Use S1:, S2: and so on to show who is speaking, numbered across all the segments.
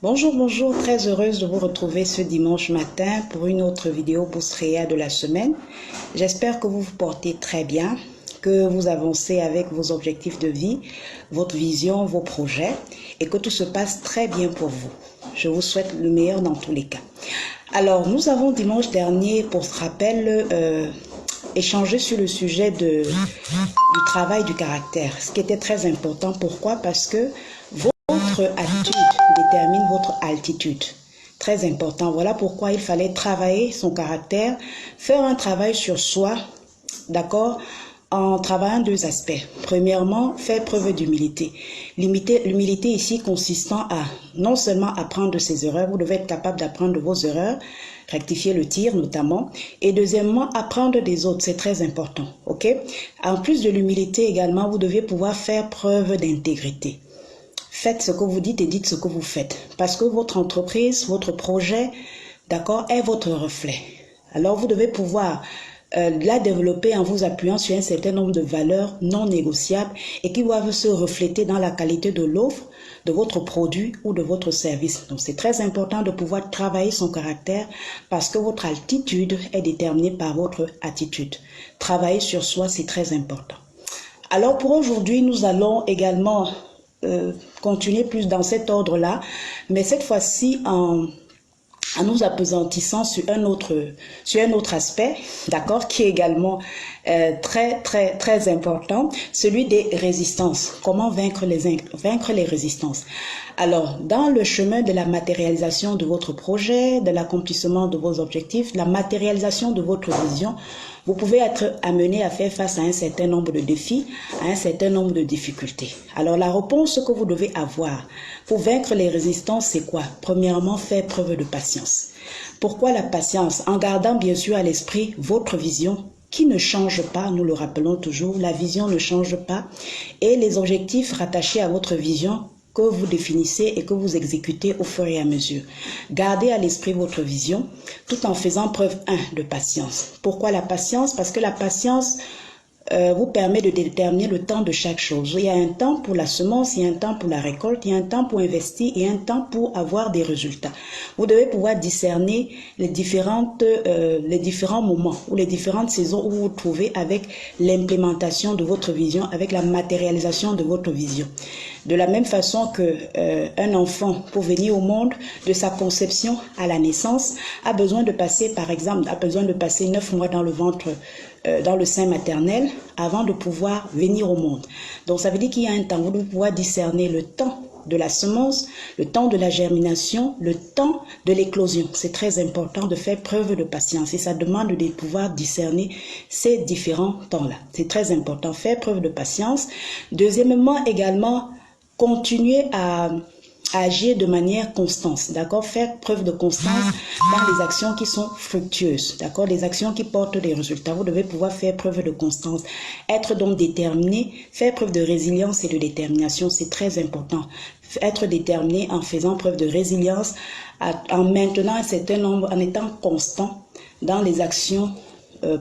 S1: Bonjour, bonjour, très heureuse de vous retrouver ce dimanche matin pour une autre vidéo Bourse-Réa de la semaine. J'espère que vous vous portez très bien, que vous avancez avec vos objectifs de vie, votre vision, vos projets et que tout se passe très bien pour vous. Je vous souhaite le meilleur dans tous les cas. Alors, nous avons dimanche dernier, pour ce rappel, échangé sur le sujet du travail du caractère, ce qui était très important. Pourquoi? Parce que votre attitude détermine votre altitude. Très important. Voilà pourquoi il fallait travailler son caractère, faire un travail sur soi, d'accord, en travaillant deux aspects. Premièrement, faire preuve d'humilité. L'humilité ici consistant à non seulement apprendre de ses erreurs, vous devez être capable d'apprendre de vos erreurs, rectifier le tir notamment, et deuxièmement, apprendre des autres, c'est très important, ok? En plus de l'humilité également, vous devez pouvoir faire preuve d'intégrité. Faites ce que vous dites et dites ce que vous faites. Parce que votre entreprise, votre projet, d'accord, est votre reflet. Alors, vous devez pouvoir la développer en vous appuyant sur un certain nombre de valeurs non négociables et qui doivent se refléter dans la qualité de l'offre, de votre produit ou de votre service. Donc, c'est très important de pouvoir travailler son caractère parce que votre altitude est déterminée par votre attitude. Travailler sur soi, c'est très important. Alors, pour aujourd'hui, nous allons également continuer plus dans cet ordre-là, mais cette fois-ci en nous appesantissant sur un autre aspect, d'accord, qui est également très important, celui des résistances. Comment vaincre les résistances? Alors, dans le chemin de la matérialisation de votre projet, de l'accomplissement de vos objectifs, la matérialisation de votre vision, vous pouvez être amené à faire face à un certain nombre de défis, à un certain nombre de difficultés. Alors, la réponse que vous devez avoir pour vaincre les résistances, c'est quoi? Premièrement, faire preuve de patience. Pourquoi la patience? En gardant bien sûr à l'esprit votre vision qui ne change pas, nous le rappelons toujours, la vision ne change pas et les objectifs rattachés à votre vision que vous définissez et que vous exécutez au fur et à mesure. Gardez à l'esprit votre vision tout en faisant preuve de patience. Pourquoi la patience? Parce que la patience vous permet de déterminer le temps de chaque chose. Il y a un temps pour la semence, il y a un temps pour la récolte, il y a un temps pour investir et un temps pour avoir des résultats. Vous devez pouvoir discerner les différents moments ou les différentes saisons où vous vous trouvez avec l'implémentation de votre vision, avec la matérialisation de votre vision. De la même façon que un enfant, pour venir au monde, de sa conception à la naissance, a besoin de passer, par exemple, 9 mois dans le ventre, dans le sein maternel, avant de pouvoir venir au monde. Donc, ça veut dire qu'il y a un temps, vous devez pouvoir discerner le temps de la semence, le temps de la germination, le temps de l'éclosion. C'est très important de faire preuve de patience et ça demande de pouvoir discerner ces différents temps-là. C'est très important, faire preuve de patience. Deuxièmement, également, continuer à agir de manière constante, d'accord? Faire preuve de constance dans les actions qui sont fructueuses, d'accord? Les actions qui portent des résultats. Vous devez pouvoir faire preuve de constance, être donc déterminé, faire preuve de résilience et de détermination, c'est très important. Être déterminé en faisant preuve de résilience, en maintenant un certain nombre, en étant constant dans les actions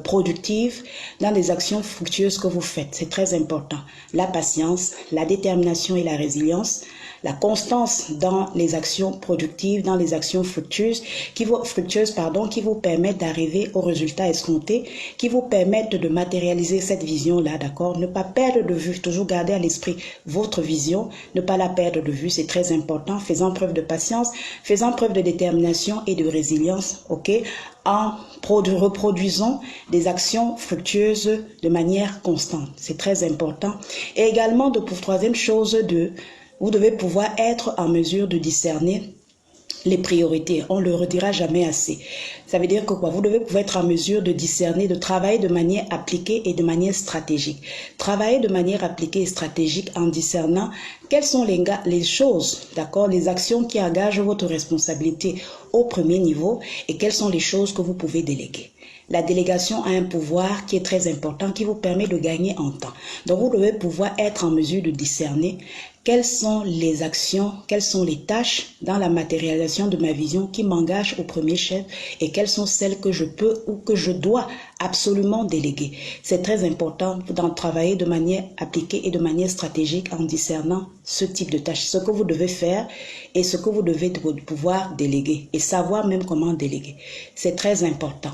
S1: productives, dans les actions fructueuses que vous faites. C'est très important. La patience, la détermination et la résilience, la constance dans les actions productives, dans les actions fructueuses, qui vous permettent d'arriver au résultat escompté, qui vous permettent de matérialiser cette vision-là, d'accord? Ne pas perdre de vue, toujours garder à l'esprit votre vision, ne pas la perdre de vue, c'est très important, faisant preuve de patience, faisant preuve de détermination et de résilience, ok? En reproduisant des actions fructueuses de manière constante. C'est très important. Et également, pour troisième chose, vous devez pouvoir être en mesure de discerner les priorités. On ne le redira jamais assez. Ça veut dire que quoi? Vous devez pouvoir être en mesure de discerner, de travailler de manière appliquée et de manière stratégique. Travailler de manière appliquée et stratégique en discernant quelles sont les choses, d'accord, les actions qui engagent votre responsabilité au premier niveau et quelles sont les choses que vous pouvez déléguer. La délégation a un pouvoir qui est très important, qui vous permet de gagner en temps. Donc, vous devez pouvoir être en mesure de discerner quelles sont les actions, quelles sont les tâches dans la matérialisation de ma vision qui m'engagent au premier chef et quelles sont celles que je peux ou que je dois absolument déléguer. C'est très important d'en travailler de manière appliquée et de manière stratégique en discernant ce type de tâches, ce que vous devez faire et ce que vous devez pouvoir déléguer et savoir même comment déléguer. C'est très important.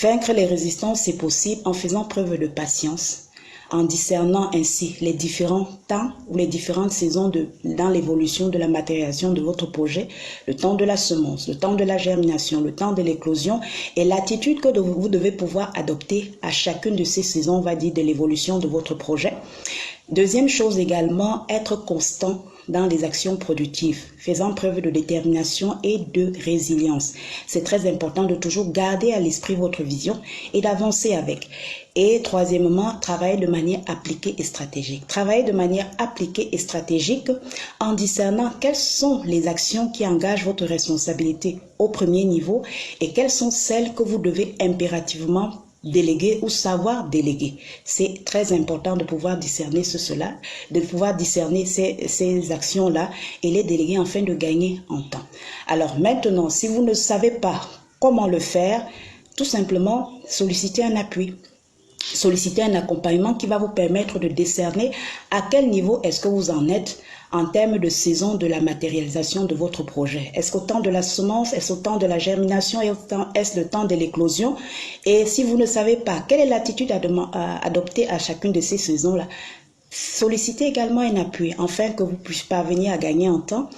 S1: Vaincre les résistances, c'est possible en faisant preuve de patience, en discernant ainsi les différents temps ou les différentes saisons dans l'évolution de la matérialisation de votre projet, le temps de la semence, le temps de la germination, le temps de l'éclosion et l'attitude que vous devez pouvoir adopter à chacune de ces saisons, on va dire, de l'évolution de votre projet. Deuxième chose également, être constant dans les actions productives, faisant preuve de détermination et de résilience. C'est très important de toujours garder à l'esprit votre vision et d'avancer avec. Et troisièmement, travailler de manière appliquée et stratégique. Travailler de manière appliquée et stratégique en discernant quelles sont les actions qui engagent votre responsabilité au premier niveau et quelles sont celles que vous devez impérativement déléguer ou savoir déléguer. C'est très important de pouvoir discerner cela, de pouvoir discerner ces actions-là et les déléguer afin de gagner en temps. Alors maintenant, si vous ne savez pas comment le faire, tout simplement sollicitez un appui. Solliciter un accompagnement qui va vous permettre de décerner à quel niveau est-ce que vous en êtes en termes de saison de la matérialisation de votre projet. Est-ce qu'au temps de la semence, est-ce au temps de la germination, est-ce le temps de l'éclosion? Et si vous ne savez pas quelle est l'attitude à adopter à chacune de ces saisons-là, sollicitez également un appui afin que vous puissiez parvenir à gagner en temps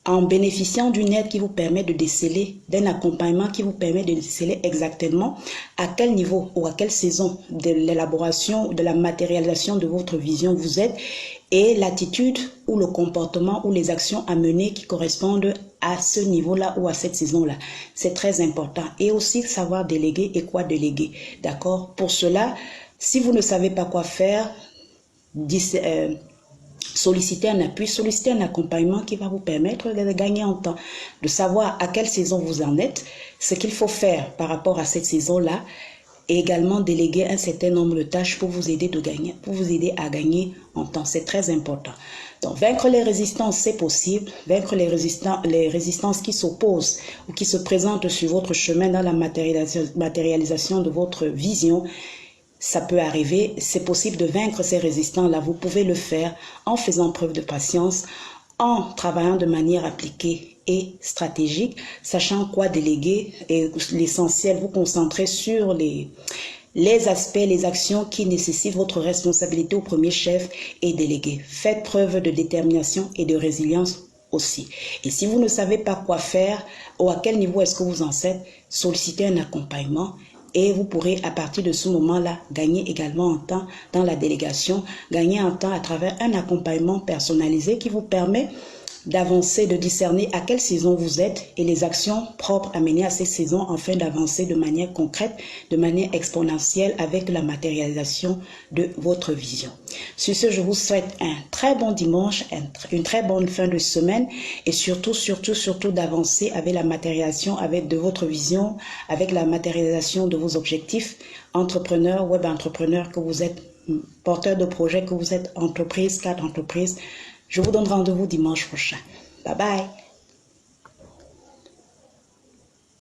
S1: en bénéficiant d'une aide qui vous permet de déceler, d'un accompagnement qui vous permet de déceler exactement à quel niveau ou à quelle saison de l'élaboration, de la matérialisation de votre vision vous êtes et l'attitude ou le comportement ou les actions à mener qui correspondent à ce niveau-là ou à cette saison-là. C'est très important. Et aussi savoir déléguer et quoi déléguer. D'accord? Pour cela, si vous ne savez pas quoi faire, solliciter un appui, solliciter un accompagnement qui va vous permettre de gagner en temps, de savoir à quelle saison vous en êtes, ce qu'il faut faire par rapport à cette saison-là, et également déléguer un certain nombre de tâches pour vous aider à gagner en temps. C'est très important. Donc, vaincre les résistances, c'est possible. Vaincre les résistances qui s'opposent ou qui se présentent sur votre chemin dans la matérialisation de votre vision, ça peut arriver, c'est possible de vaincre ces résistants-là. Vous pouvez le faire en faisant preuve de patience, en travaillant de manière appliquée et stratégique, sachant quoi déléguer et l'essentiel, vous concentrer sur les aspects, les actions qui nécessitent votre responsabilité au premier chef et déléguer. Faites preuve de détermination et de résilience aussi. Et si vous ne savez pas quoi faire ou à quel niveau est-ce que vous en êtes, sollicitez un accompagnement. Et vous pourrez, à partir de ce moment-là, gagner également en temps dans la délégation, gagner en temps à travers un accompagnement personnalisé qui vous permet d'avancer, de discerner à quelle saison vous êtes et les actions propres à mener à ces saisons afin d'avancer de manière concrète, de manière exponentielle avec la matérialisation de votre vision. Sur ce, je vous souhaite un très bon dimanche, une très bonne fin de semaine et surtout d'avancer avec la matérialisation de votre vision, avec la matérialisation de vos objectifs, entrepreneurs, web entrepreneurs que vous êtes, porteurs de projets que vous êtes, entreprise, cadre entreprise. Je vous donne rendez-vous dimanche prochain. Bye bye.